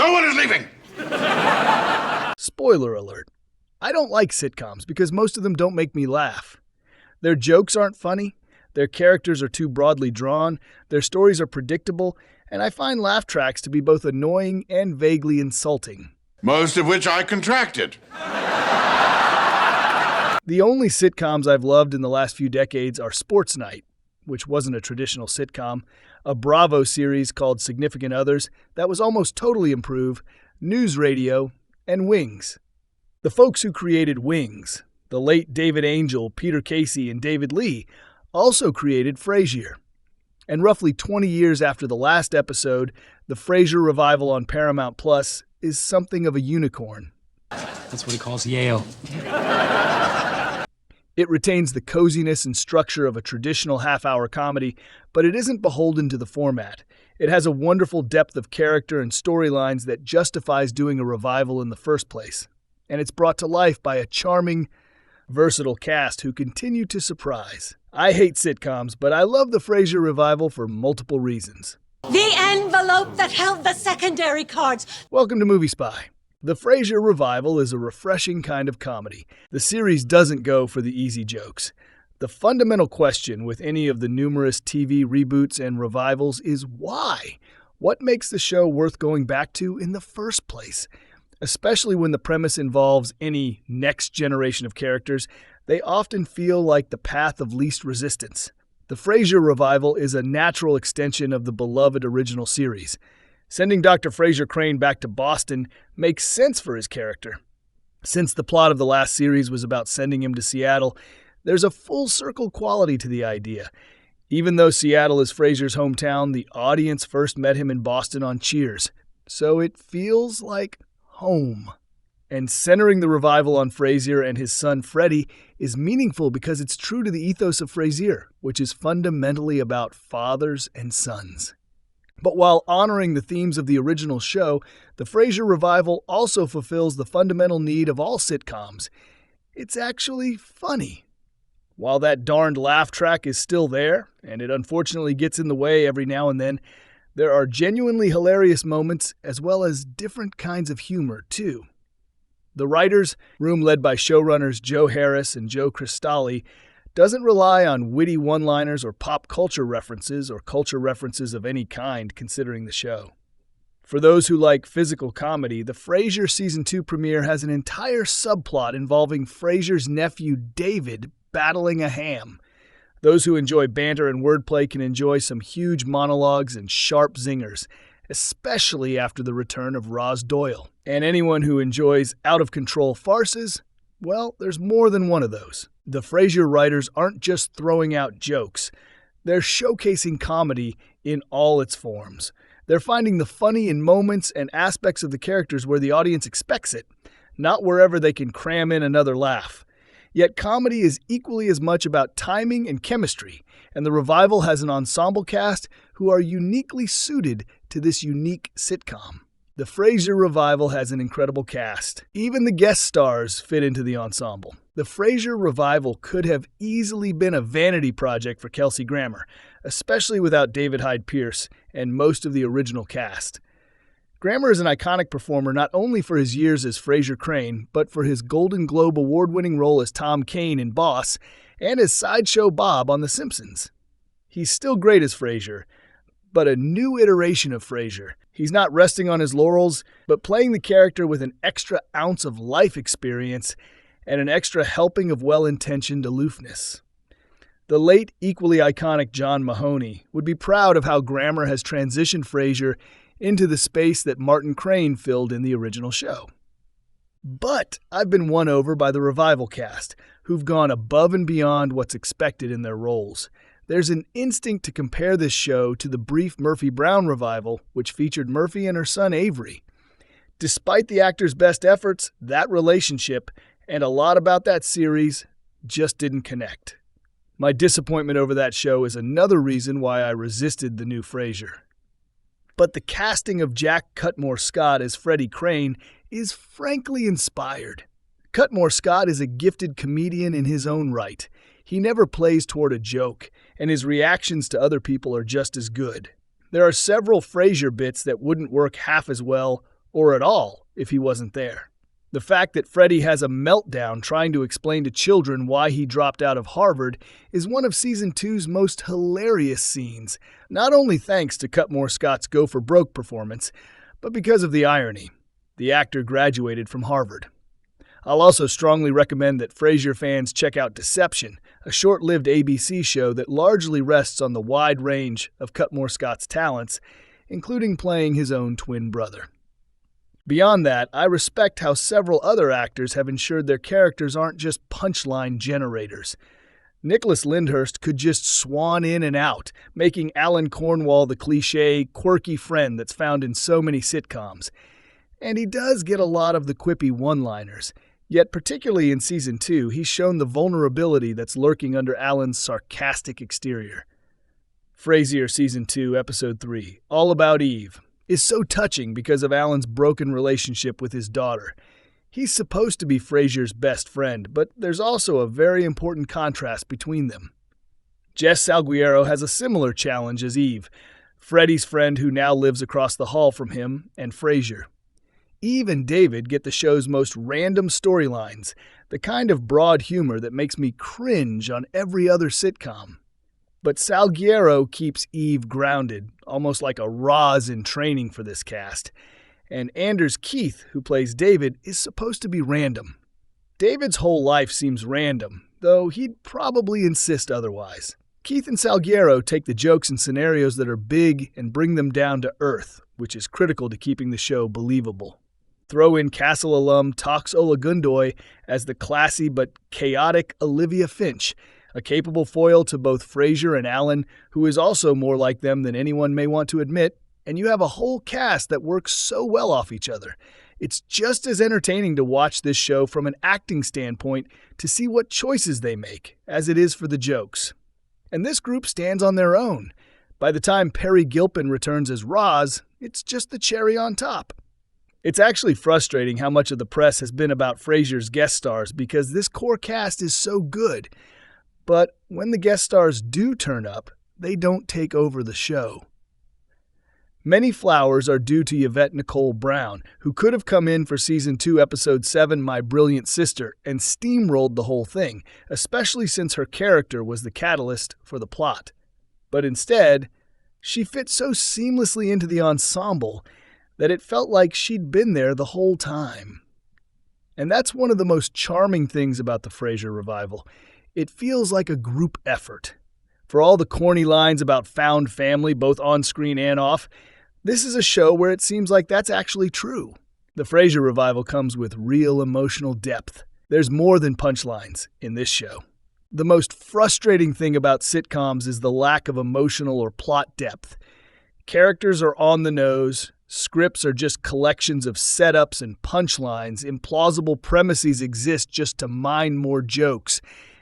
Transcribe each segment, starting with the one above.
No one is leaving! Spoiler alert. I don't like sitcoms because most of them don't make me laugh. Their jokes aren't funny, their characters are too broadly drawn, their stories are predictable, and I find laugh tracks to be both annoying and vaguely insulting. Most of which I contracted. The only sitcoms I've loved in the last few decades are Sports Night, which wasn't a traditional sitcom, a Bravo series called Significant Others that was almost totally improved, NewsRadio, and Wings. The folks who created Wings, the late David Angell, Peter Casey, and David Lee, also created Frasier. And roughly 20 years after the last episode, the Frasier revival on Paramount Plus is something of a unicorn. That's what he calls Yale. It retains the coziness and structure of a traditional half-hour comedy, but it isn't beholden to the format. It has a wonderful depth of character and storylines that justifies doing a revival in the first place. And it's brought to life by a charming, versatile cast who continue to surprise. I hate sitcoms, but I love the Frasier revival for multiple reasons. The envelope that held the secondary cards. Welcome to Movie Spy. The Frasier revival is a refreshing kind of comedy. The series doesn't go for the easy jokes. The fundamental question with any of the numerous TV reboots and revivals is why? What makes the show worth going back to in the first place? Especially when the premise involves any next generation of characters, they often feel like the path of least resistance. The Frasier revival is a natural extension of the beloved original series. Sending Dr. Frasier Crane back to Boston makes sense for his character. Since the plot of the last series was about sending him to Seattle, there's a full circle quality to the idea. Even though Seattle is Frasier's hometown, the audience first met him in Boston on Cheers, so it feels like home. And centering the revival on Frasier and his son Freddie is meaningful because it's true to the ethos of Frasier, which is fundamentally about fathers and sons. But while honoring the themes of the original show, the Frasier revival also fulfills the fundamental need of all sitcoms. It's actually funny. While that darned laugh track is still there, and it unfortunately gets in the way every now and then, there are genuinely hilarious moments as well as different kinds of humor, too. The writers' room led by showrunners Joe Harris and Joe Cristalli doesn't rely on witty one-liners or pop culture references or culture references of any kind considering the show. For those who like physical comedy, the Frasier Season 2 premiere has an entire subplot involving Frasier's nephew David battling a ham. Those who enjoy banter and wordplay can enjoy some huge monologues and sharp zingers, especially after the return of Roz Doyle. And anyone who enjoys out-of-control farces, well, there's more than one of those. The Frasier writers aren't just throwing out jokes. They're showcasing comedy in all its forms. They're finding the funny in moments and aspects of the characters where the audience expects it, not wherever they can cram in another laugh. Yet comedy is equally as much about timing and chemistry, and the revival has an ensemble cast who are uniquely suited to this unique sitcom. The Frasier revival has an incredible cast. Even the guest stars fit into the ensemble. The Frasier revival could have easily been a vanity project for Kelsey Grammer, especially without David Hyde Pierce and most of the original cast. Grammer is an iconic performer not only for his years as Frasier Crane, but for his Golden Globe award-winning role as Tom Kane in Boss and as Sideshow Bob on The Simpsons. He's still great as Frasier, but a new iteration of Frasier. He's not resting on his laurels, but playing the character with an extra ounce of life experience and an extra helping of well-intentioned aloofness. The late, equally iconic John Mahoney would be proud of how Grammer has transitioned Frasier into the space that Martin Crane filled in the original show. But I've been won over by the revival cast, who've gone above and beyond what's expected in their roles. There's an instinct to compare this show to the brief Murphy Brown revival, which featured Murphy and her son Avery. Despite the actors' best efforts, that relationship, and a lot about that series, just didn't connect. My disappointment over that show is another reason why I resisted the new Frasier. But the casting of Jack Cutmore Scott as Freddie Crane is frankly inspired. Cutmore Scott is a gifted comedian in his own right. He never plays toward a joke, and his reactions to other people are just as good. There are several Frasier bits that wouldn't work half as well or at all if he wasn't there. The fact that Freddie has a meltdown trying to explain to children why he dropped out of Harvard is one of Season 2's most hilarious scenes, not only thanks to Cutmore Scott's Go for Broke performance, but because of the irony. The actor graduated from Harvard. I'll also strongly recommend that Frasier fans check out Deception, a short-lived ABC show that largely rests on the wide range of Cutmore Scott's talents, including playing his own twin brother. Beyond that, I respect how several other actors have ensured their characters aren't just punchline generators. Nicholas Lyndhurst could just swan in and out, making Alan Cornwall the cliché, quirky friend that's found in so many sitcoms. And he does get a lot of the quippy one-liners, yet particularly in Season 2, he's shown the vulnerability that's lurking under Alan's sarcastic exterior. Frasier Season 2, Episode 3, All About Eve, is so touching because of Alan's broken relationship with his daughter. He's supposed to be Frasier's best friend, but there's also a very important contrast between them. Jess Salguero has a similar challenge as Eve, Freddie's friend who now lives across the hall from him, and Frasier. Eve and David get the show's most random storylines, the kind of broad humor that makes me cringe on every other sitcom. But Salguero keeps Eve grounded, almost like a Roz in training for this cast. And Anders Keith, who plays David, is supposed to be random. David's whole life seems random, though he'd probably insist otherwise. Keith and Salguero take the jokes and scenarios that are big and bring them down to earth, which is critical to keeping the show believable. Throw in Castle alum Tox Olagundoy as the classy but chaotic Olivia Finch, a capable foil to both Frasier and Alan, who is also more like them than anyone may want to admit, and you have a whole cast that works so well off each other. It's just as entertaining to watch this show from an acting standpoint to see what choices they make, as it is for the jokes. And this group stands on their own. By the time Perry Gilpin returns as Roz, it's just the cherry on top. It's actually frustrating how much of the press has been about Frasier's guest stars because this core cast is so good. But when the guest stars do turn up, they don't take over the show. Many flowers are due to Yvette Nicole Brown, who could have come in for Season 2, Episode 7, My Brilliant Sister, and steamrolled the whole thing, especially since her character was the catalyst for the plot. But instead, she fit so seamlessly into the ensemble that it felt like she'd been there the whole time. And that's one of the most charming things about the Frasier revival. It feels like a group effort. For all the corny lines about found family, both on screen and off, this is a show where it seems like that's actually true. The Frasier revival comes with real emotional depth. There's more than punchlines in this show. The most frustrating thing about sitcoms is the lack of emotional or plot depth. Characters are on the nose, scripts are just collections of setups and punchlines, implausible premises exist just to mine more jokes.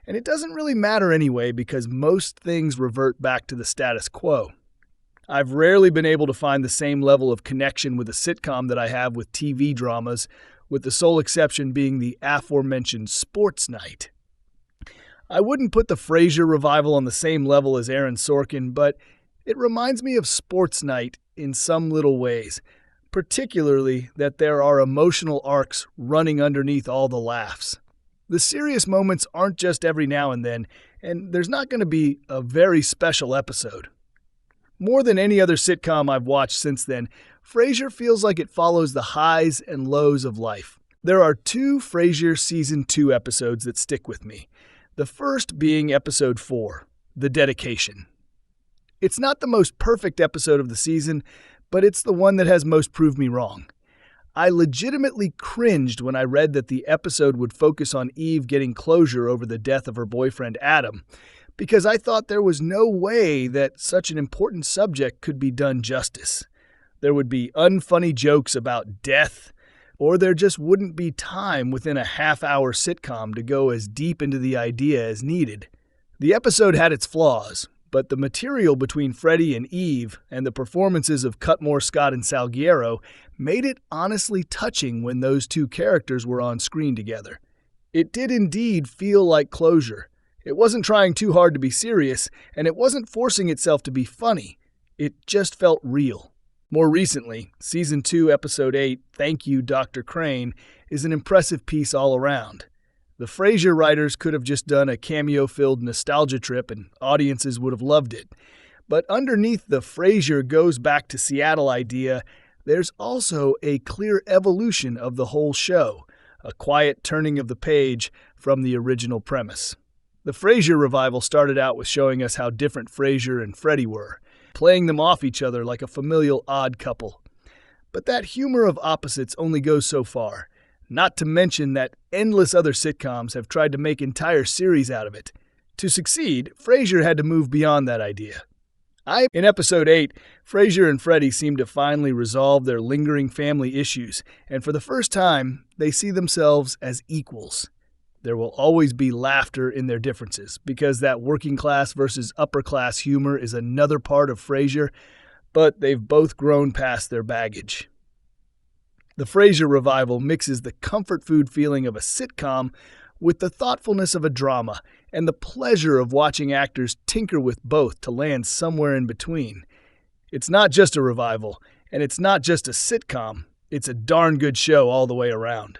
And it doesn't really matter anyway because most things revert back to the status quo. I've rarely been able to find the same level of connection with a sitcom that I have with TV dramas, with the sole exception being the aforementioned Sports Night. I wouldn't put the Frasier revival on the same level as Aaron Sorkin, but it reminds me of Sports Night in some little ways, particularly that there are emotional arcs running underneath all the laughs. The serious moments aren't just every now and then, and there's not going to be a very special episode. More than any other sitcom I've watched since then, Frasier feels like it follows the highs and lows of life. There are 2 Frasier Season 2 episodes that stick with me. The first being Episode 4, The Dedication. It's not the most perfect episode of the season, but it's the one that has most proved me wrong. I legitimately cringed when I read that the episode would focus on Eve getting closure over the death of her boyfriend Adam, because I thought there was no way that such an important subject could be done justice. There would be unfunny jokes about death, or there just wouldn't be time within a half-hour sitcom to go as deep into the idea as needed. The episode had its flaws, but the material between Freddie and Eve and the performances of Cutmore Scott and Salguero made it honestly touching when those 2 characters were on screen together. It did indeed feel like closure. It wasn't trying too hard to be serious, and it wasn't forcing itself to be funny. It just felt real. More recently, Season 2, Episode 8, Thank You, Dr. Crane, is an impressive piece all around. The Frasier writers could have just done a cameo-filled nostalgia trip and audiences would have loved it. But underneath the Frasier goes back to Seattle idea, there's also a clear evolution of the whole show, a quiet turning of the page from the original premise. The Frasier revival started out with showing us how different Frasier and Freddie were, playing them off each other like a familial odd couple. But that humor of opposites only goes so far, not to mention that endless other sitcoms have tried to make entire series out of it. To succeed, Frasier had to move beyond that idea. In Episode 8, Frasier and Freddie seem to finally resolve their lingering family issues, and for the first time, they see themselves as equals. There will always be laughter in their differences, because that working class versus upper class humor is another part of Frasier, but they've both grown past their baggage. The Frasier revival mixes the comfort food feeling of a sitcom with the thoughtfulness of a drama and the pleasure of watching actors tinker with both to land somewhere in between. It's not just a revival, and it's not just a sitcom, it's a darn good show all the way around.